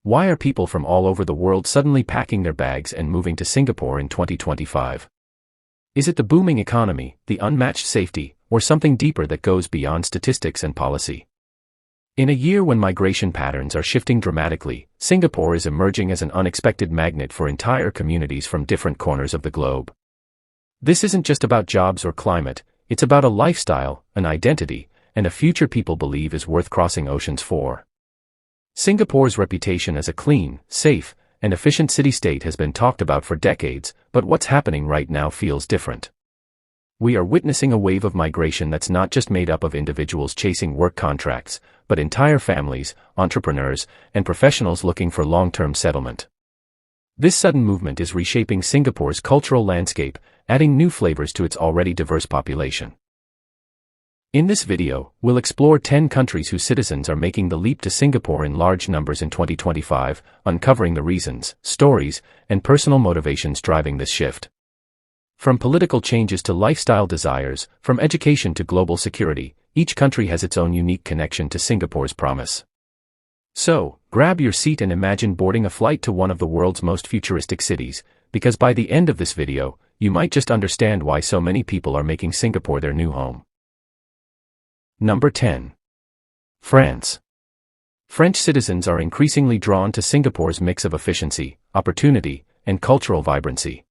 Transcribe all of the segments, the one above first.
Why are people from all over the world suddenly packing their bags and moving to Singapore in 2025? Is it the booming economy, the unmatched safety, or something deeper that goes beyond statistics and policy? In a year when migration patterns are shifting dramatically, Singapore is emerging as an unexpected magnet for entire communities from different corners of the globe. This isn't just about jobs or climate, it's about a lifestyle, an identity, and a future people believe is worth crossing oceans for. Singapore's reputation as a clean, safe, and efficient city-state has been talked about for decades, but what's happening right now feels different. We are witnessing a wave of migration that's not just made up of individuals chasing work contracts, but entire families, entrepreneurs, and professionals looking for long-term settlement. This sudden movement is reshaping Singapore's cultural landscape, adding new flavors to its already diverse population. In this video, we'll explore 10 countries whose citizens are making the leap to Singapore in large numbers in 2025, uncovering the reasons, stories, and personal motivations driving this shift. From political changes to lifestyle desires, from education to global security, each country has its own unique connection to Singapore's promise. So, grab your seat and imagine boarding a flight to one of the world's most futuristic cities, because by the end of this video, you might just understand why so many people are making Singapore their new home. Number 10. France. French citizens are increasingly drawn to Singapore's mix of efficiency, opportunity, and cultural vibrancy.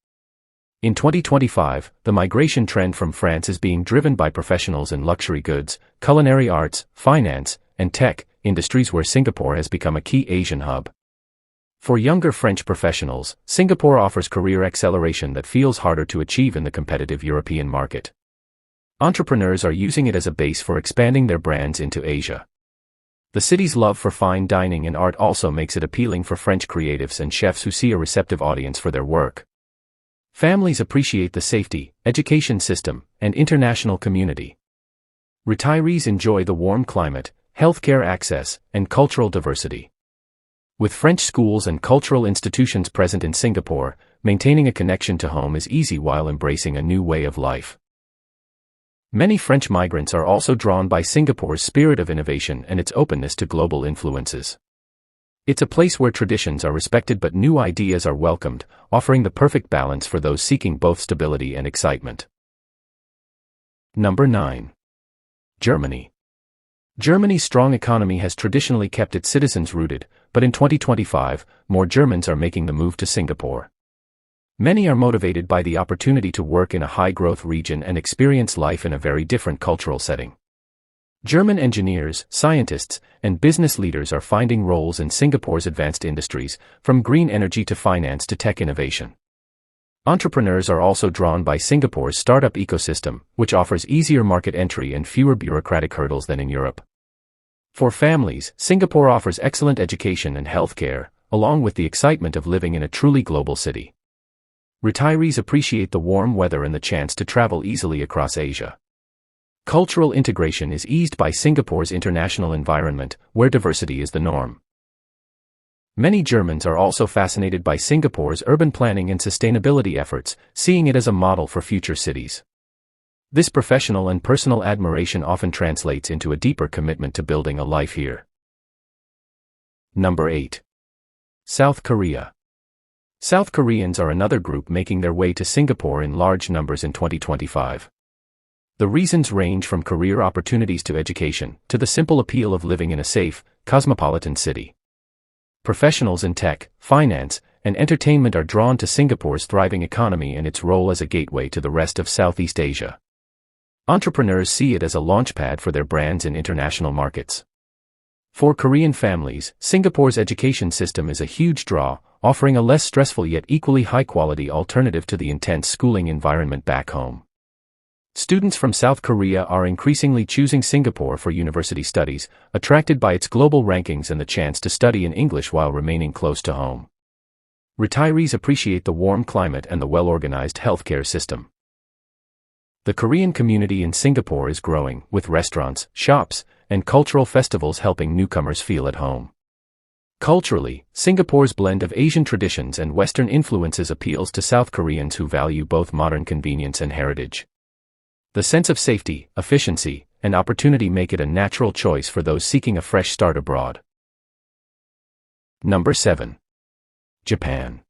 In 2025, the migration trend from France is being driven by professionals in luxury goods, culinary arts, finance, and tech, industries where Singapore has become a key Asian hub. For younger French professionals, Singapore offers career acceleration that feels harder to achieve in the competitive European market. Entrepreneurs are using it as a base for expanding their brands into Asia. The city's love for fine dining and art also makes it appealing for French creatives and chefs who see a receptive audience for their work. Families appreciate the safety, education system, and international community. Retirees enjoy the warm climate, healthcare access, and cultural diversity. With French schools and cultural institutions present in Singapore, maintaining a connection to home is easy while embracing a new way of life. Many French migrants are also drawn by Singapore's spirit of innovation and its openness to global influences. It's a place where traditions are respected but new ideas are welcomed, offering the perfect balance for those seeking both stability and excitement. Number 9. Germany. Germany's strong economy has traditionally kept its citizens rooted, but in 2025, more Germans are making the move to Singapore. Many are motivated by the opportunity to work in a high-growth region and experience life in a very different cultural setting. German engineers, scientists, and business leaders are finding roles in Singapore's advanced industries, from green energy to finance to tech innovation. Entrepreneurs are also drawn by Singapore's startup ecosystem, which offers easier market entry and fewer bureaucratic hurdles than in Europe. For families, Singapore offers excellent education and healthcare, along with the excitement of living in a truly global city. Retirees appreciate the warm weather and the chance to travel easily across Asia. Cultural integration is eased by Singapore's international environment, where diversity is the norm. Many Germans are also fascinated by Singapore's urban planning and sustainability efforts, seeing it as a model for future cities. This professional and personal admiration often translates into a deeper commitment to building a life here. Number 8. South Korea. South Koreans are another group making their way to Singapore in large numbers in 2025. The reasons range from career opportunities to education, to the simple appeal of living in a safe, cosmopolitan city. Professionals in tech, finance, and entertainment are drawn to Singapore's thriving economy and its role as a gateway to the rest of Southeast Asia. Entrepreneurs see it as a launchpad for their brands in international markets. For Korean families, Singapore's education system is a huge draw, offering a less stressful yet equally high-quality alternative to the intense schooling environment back home. Students from South Korea are increasingly choosing Singapore for university studies, attracted by its global rankings and the chance to study in English while remaining close to home. Retirees appreciate the warm climate and the well-organized healthcare system. The Korean community in Singapore is growing, with restaurants, shops, and cultural festivals helping newcomers feel at home. Culturally, Singapore's blend of Asian traditions and Western influences appeals to South Koreans who value both modern convenience and heritage. The sense of safety, efficiency, and opportunity make it a natural choice for those seeking a fresh start abroad. Number 7. Japan.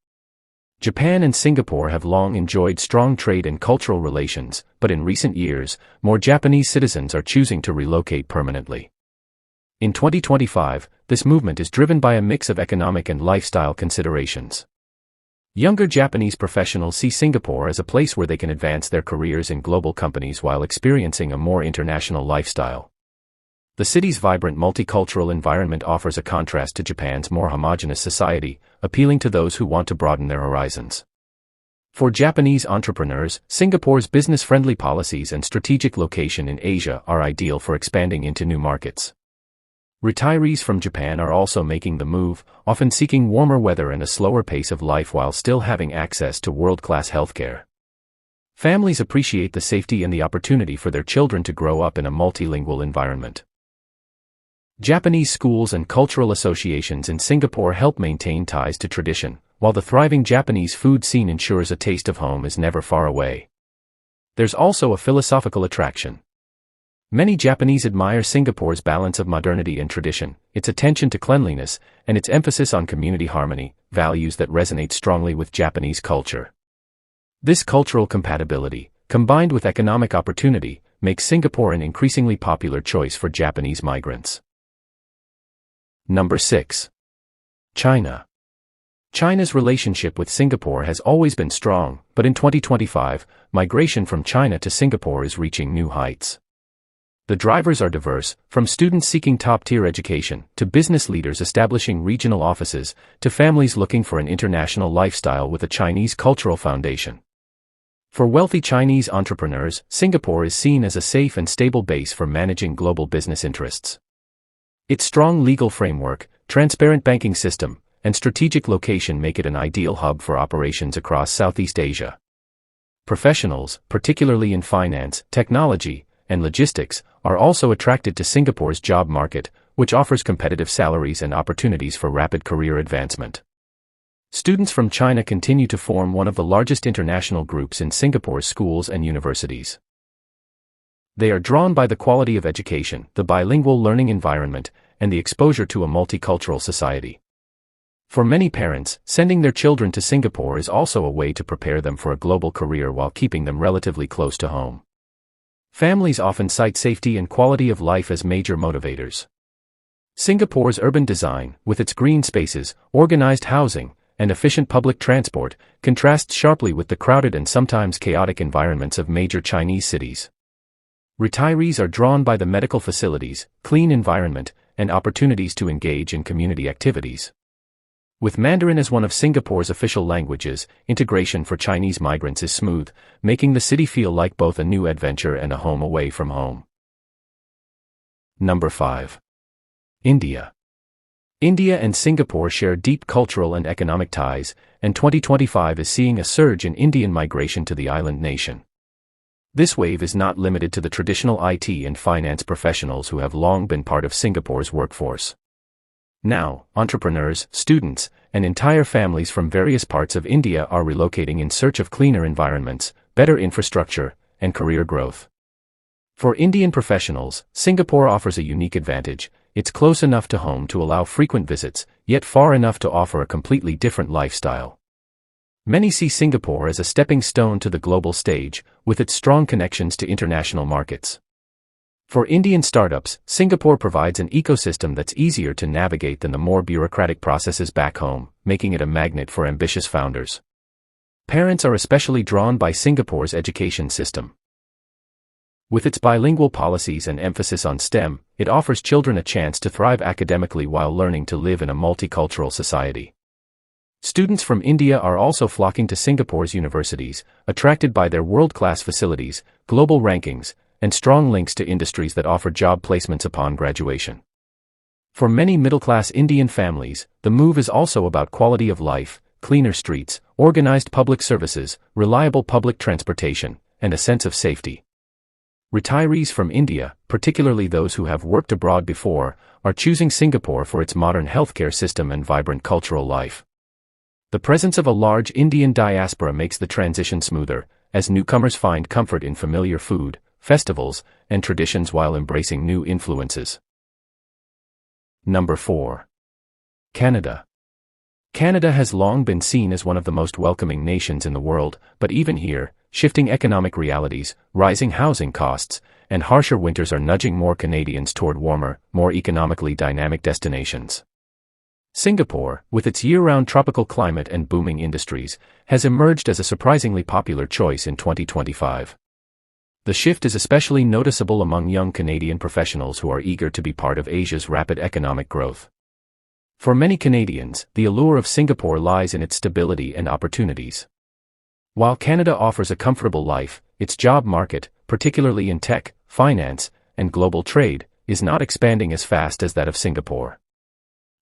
Japan and Singapore have long enjoyed strong trade and cultural relations, but in recent years, more Japanese citizens are choosing to relocate permanently. In 2025, this movement is driven by a mix of economic and lifestyle considerations. Younger Japanese professionals see Singapore as a place where they can advance their careers in global companies while experiencing a more international lifestyle. The city's vibrant multicultural environment offers a contrast to Japan's more homogeneous society, appealing to those who want to broaden their horizons. For Japanese entrepreneurs, Singapore's business-friendly policies and strategic location in Asia are ideal for expanding into new markets. Retirees from Japan are also making the move, often seeking warmer weather and a slower pace of life while still having access to world-class healthcare. Families appreciate the safety and the opportunity for their children to grow up in a multilingual environment. Japanese schools and cultural associations in Singapore help maintain ties to tradition, while the thriving Japanese food scene ensures a taste of home is never far away. There's also a philosophical attraction. Many Japanese admire Singapore's balance of modernity and tradition, its attention to cleanliness, and its emphasis on community harmony, values that resonate strongly with Japanese culture. This cultural compatibility, combined with economic opportunity, makes Singapore an increasingly popular choice for Japanese migrants. Number 6. China. China's relationship with Singapore has always been strong, but in 2025, migration from China to Singapore is reaching new heights. The drivers are diverse, from students seeking top-tier education, to business leaders establishing regional offices, to families looking for an international lifestyle with a Chinese cultural foundation. For wealthy Chinese entrepreneurs, Singapore is seen as a safe and stable base for managing global business interests. Its strong legal framework, transparent banking system, and strategic location make it an ideal hub for operations across Southeast Asia. Professionals, particularly in finance, technology, and logistics, are also attracted to Singapore's job market, which offers competitive salaries and opportunities for rapid career advancement. Students from China continue to form one of the largest international groups in Singapore's schools and universities. They are drawn by the quality of education, the bilingual learning environment, and the exposure to a multicultural society. For many parents, sending their children to Singapore is also a way to prepare them for a global career while keeping them relatively close to home. Families often cite safety and quality of life as major motivators. Singapore's urban design, with its green spaces, organized housing, and efficient public transport, contrasts sharply with the crowded and sometimes chaotic environments of major Chinese cities. Retirees are drawn by the medical facilities, clean environment, and opportunities to engage in community activities. With Mandarin as one of Singapore's official languages, integration for Chinese migrants is smooth, making the city feel like both a new adventure and a home away from home. Number 5. India. India and Singapore share deep cultural and economic ties, and 2025 is seeing a surge in Indian migration to the island nation. This wave is not limited to the traditional IT and finance professionals who have long been part of Singapore's workforce. Now, entrepreneurs, students, and entire families from various parts of India are relocating in search of cleaner environments, better infrastructure, and career growth. For Indian professionals, Singapore offers a unique advantage. It's close enough to home to allow frequent visits, yet far enough to offer a completely different lifestyle. Many see Singapore as a stepping stone to the global stage, with its strong connections to international markets. For Indian startups, Singapore provides an ecosystem that's easier to navigate than the more bureaucratic processes back home, making it a magnet for ambitious founders. Parents are especially drawn by Singapore's education system. With its bilingual policies and emphasis on STEM, it offers children a chance to thrive academically while learning to live in a multicultural society. Students from India are also flocking to Singapore's universities, attracted by their world-class facilities, global rankings, and strong links to industries that offer job placements upon graduation. For many middle-class Indian families, the move is also about quality of life, cleaner streets, organized public services, reliable public transportation, and a sense of safety. Retirees from India, particularly those who have worked abroad before, are choosing Singapore for its modern healthcare system and vibrant cultural life. The presence of a large Indian diaspora makes the transition smoother, as newcomers find comfort in familiar food, festivals, and traditions while embracing new influences. Number 4. Canada. Canada has long been seen as one of the most welcoming nations in the world, but even here, shifting economic realities, rising housing costs, and harsher winters are nudging more Canadians toward warmer, more economically dynamic destinations. Singapore, with its year-round tropical climate and booming industries, has emerged as a surprisingly popular choice in 2025. The shift is especially noticeable among young Canadian professionals who are eager to be part of Asia's rapid economic growth. For many Canadians, the allure of Singapore lies in its stability and opportunities. While Canada offers a comfortable life, its job market, particularly in tech, finance, and global trade, is not expanding as fast as that of Singapore.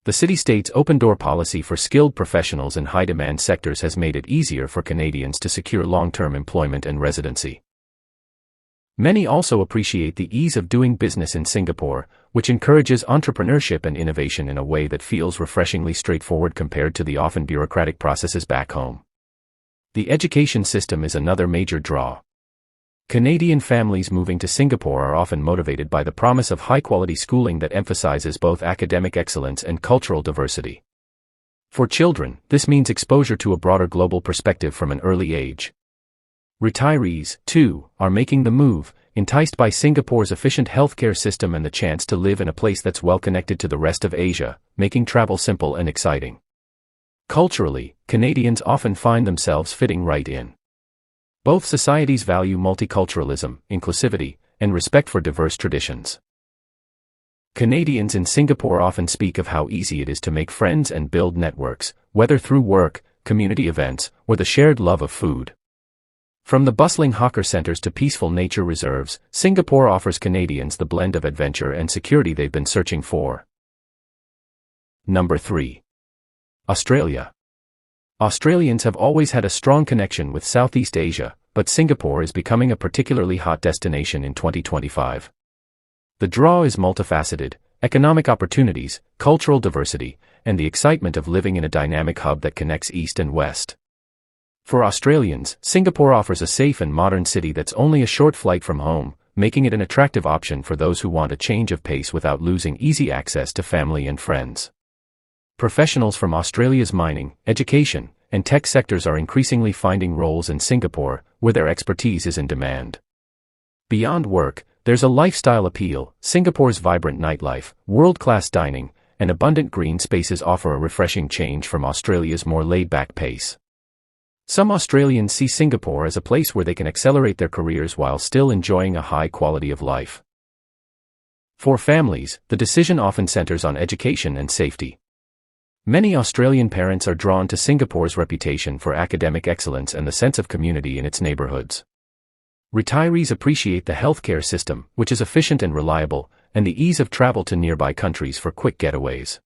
The city-state's open-door policy for skilled professionals in high-demand sectors has made it easier for Canadians to secure long-term employment and residency. Many also appreciate the ease of doing business in Singapore, which encourages entrepreneurship and innovation in a way that feels refreshingly straightforward compared to the often bureaucratic processes back home. The education system is another major draw. Canadian families moving to Singapore are often motivated by the promise of high-quality schooling that emphasizes both academic excellence and cultural diversity. For children, this means exposure to a broader global perspective from an early age. Retirees, too, are making the move, enticed by Singapore's efficient healthcare system and the chance to live in a place that's well connected to the rest of Asia, making travel simple and exciting. Culturally, Canadians often find themselves fitting right in. Both societies value multiculturalism, inclusivity, and respect for diverse traditions. Canadians in Singapore often speak of how easy it is to make friends and build networks, whether through work, community events, or the shared love of food. From the bustling hawker centers to peaceful nature reserves, Singapore offers Canadians the blend of adventure and security they've been searching for. Number 3. Australia. Australians have always had a strong connection with Southeast Asia, but Singapore is becoming a particularly hot destination in 2025. The draw is multifaceted: economic opportunities, cultural diversity, and the excitement of living in a dynamic hub that connects East and West. For Australians, Singapore offers a safe and modern city that's only a short flight from home, making it an attractive option for those who want a change of pace without losing easy access to family and friends. Professionals from Australia's mining, education, and tech sectors are increasingly finding roles in Singapore, where their expertise is in demand. Beyond work, there's a lifestyle appeal. Singapore's vibrant nightlife, world-class dining, and abundant green spaces offer a refreshing change from Australia's more laid-back pace. Some Australians see Singapore as a place where they can accelerate their careers while still enjoying a high quality of life. For families, the decision often centers on education and safety. Many Australian parents are drawn to Singapore's reputation for academic excellence and the sense of community in its neighborhoods. Retirees appreciate the healthcare system, which is efficient and reliable, and the ease of travel to nearby countries for quick getaways.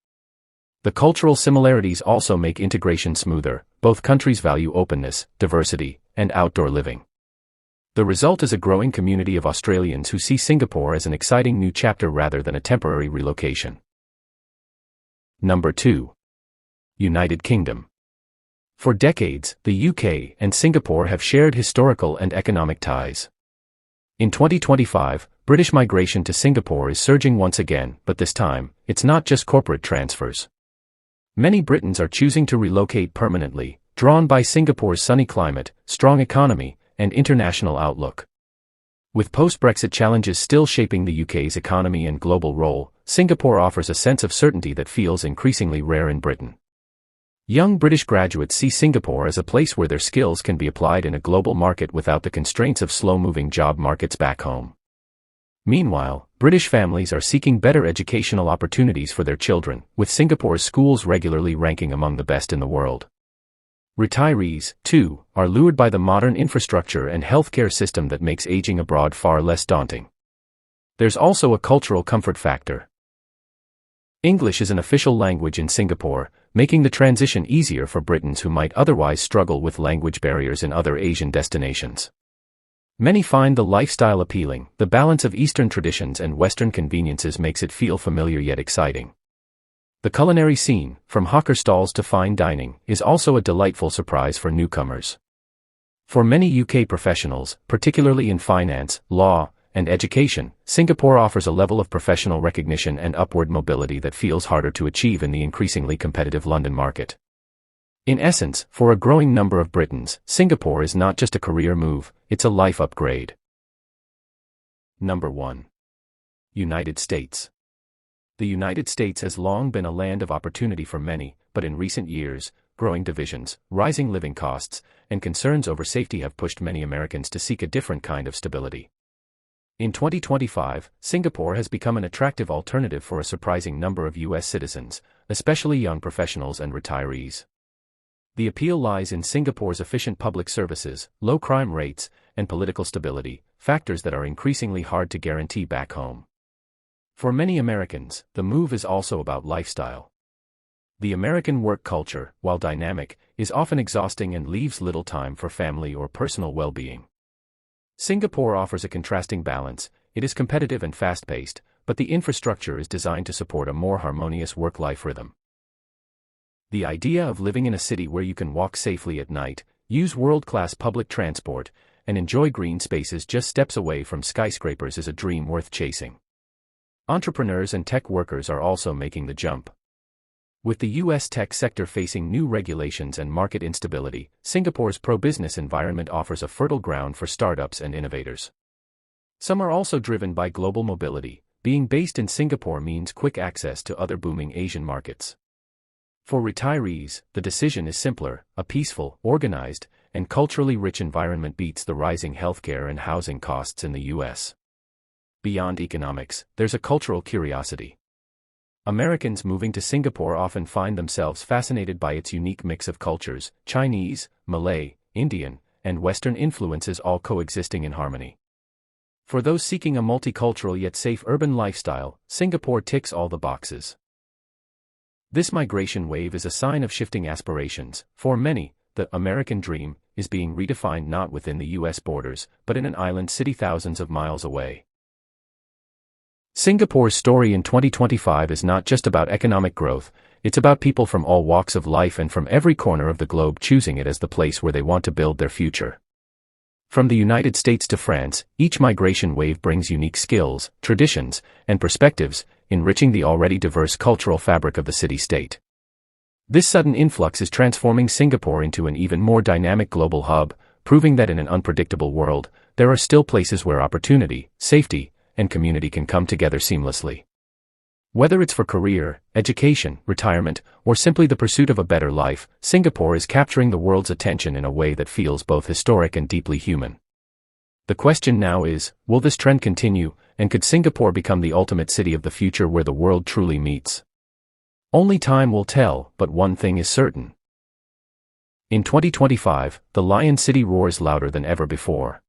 The cultural similarities also make integration smoother. Both countries value openness, diversity, and outdoor living. The result is a growing community of Australians who see Singapore as an exciting new chapter rather than a temporary relocation. Number 2. United Kingdom. For decades, the UK and Singapore have shared historical and economic ties. In 2025, British migration to Singapore is surging once again, but this time, it's not just corporate transfers. Many Britons are choosing to relocate permanently, drawn by Singapore's sunny climate, strong economy, and international outlook. With post-Brexit challenges still shaping the UK's economy and global role, Singapore offers a sense of certainty that feels increasingly rare in Britain. Young British graduates see Singapore as a place where their skills can be applied in a global market without the constraints of slow-moving job markets back home. Meanwhile, British families are seeking better educational opportunities for their children, with Singapore's schools regularly ranking among the best in the world. Retirees, too, are lured by the modern infrastructure and healthcare system that makes aging abroad far less daunting. There's also a cultural comfort factor. English is an official language in Singapore, making the transition easier for Britons who might otherwise struggle with language barriers in other Asian destinations. Many find the lifestyle appealing. The balance of Eastern traditions and Western conveniences makes it feel familiar yet exciting. The culinary scene, from hawker stalls to fine dining, is also a delightful surprise for newcomers. For many UK professionals, particularly in finance, law, and education, Singapore offers a level of professional recognition and upward mobility that feels harder to achieve in the increasingly competitive London market. In essence, for a growing number of Britons, Singapore is not just a career move, it's a life upgrade. Number 1. United States. The United States has long been a land of opportunity for many, but in recent years, growing divisions, rising living costs, and concerns over safety have pushed many Americans to seek a different kind of stability. In 2025, Singapore has become an attractive alternative for a surprising number of U.S. citizens, especially young professionals and retirees. The appeal lies in Singapore's efficient public services, low crime rates, and political stability, factors that are increasingly hard to guarantee back home. For many Americans, the move is also about lifestyle. The American work culture, while dynamic, is often exhausting and leaves little time for family or personal well-being. Singapore offers a contrasting balance. It is competitive and fast-paced, but the infrastructure is designed to support a more harmonious work-life rhythm. The idea of living in a city where you can walk safely at night, use world-class public transport, and enjoy green spaces just steps away from skyscrapers is a dream worth chasing. Entrepreneurs and tech workers are also making the jump. With the U.S. tech sector facing new regulations and market instability, Singapore's pro-business environment offers a fertile ground for startups and innovators. Some are also driven by global mobility. Being based in Singapore means quick access to other booming Asian markets. For retirees, the decision is simpler. A peaceful, organized, and culturally rich environment beats the rising healthcare and housing costs in the U.S. Beyond economics, there's a cultural curiosity. Americans moving to Singapore often find themselves fascinated by its unique mix of cultures, Chinese, Malay, Indian, and Western influences all coexisting in harmony. For those seeking a multicultural yet safe urban lifestyle, Singapore ticks all the boxes. This migration wave is a sign of shifting aspirations. For many, the American dream is being redefined not within the U.S. borders, but in an island city thousands of miles away. Singapore's story in 2025 is not just about economic growth, it's about people from all walks of life and from every corner of the globe choosing it as the place where they want to build their future. From the United States to France, each migration wave brings unique skills, traditions, and perspectives, enriching the already diverse cultural fabric of the city-state. This sudden influx is transforming Singapore into an even more dynamic global hub, proving that in an unpredictable world, there are still places where opportunity, safety, and community can come together seamlessly. Whether it's for career, education, retirement, or simply the pursuit of a better life, Singapore is capturing the world's attention in a way that feels both historic and deeply human. The question now is, will this trend continue, and could Singapore become the ultimate city of the future where the world truly meets? Only time will tell, but one thing is certain. In 2025, the Lion City roars louder than ever before.